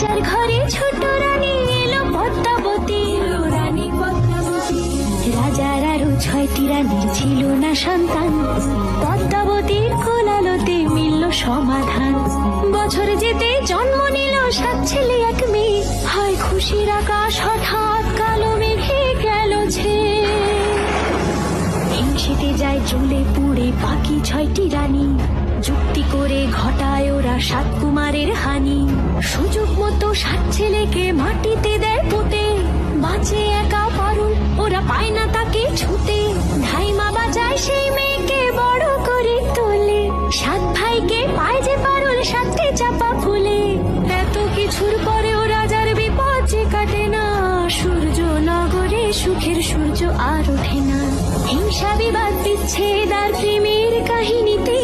রাজার ঘরে ছোট রানী এলো পদ্মাবতী, রানী পদ্মাবতী। রাজার আরো 6টি রানীর ছিল না সন্তান, পদ্মাবতীর কোলালোতে মিলল সমাধান। বছর যেতে জন্ম নিল 7 ছেলে 1 মেয়ে, হয় খুশির আকাশ হঠাৎ কালো মেঘে গেল ছেয়ে। হিংসেতে যায় জ্বলে পুড়ে বাকি 6টি রানী, যুক্তি করে ঘটায় ওরা 7 কুমারের হানি। সুযোগ মতো 7 ছেলেকে মাটিতে দেয় পুঁতে, বাঁচে একা পারুল ওরা পায় না তাকে ছুতে। ধাইমা বাজায় সেই মেয়েকে বড় করে তোলে, 7 ভাইকে পায় যে পারুল 7টে চাপা ফুলে। এত কিছুর পরেও রাজার বিপদ যে কাটে না, সূর্য নগরে সুখের সূর্য আর ওঠে না। হিংসা বিবাদ বিচ্ছেদ আর প্রেমের কাহিনীতে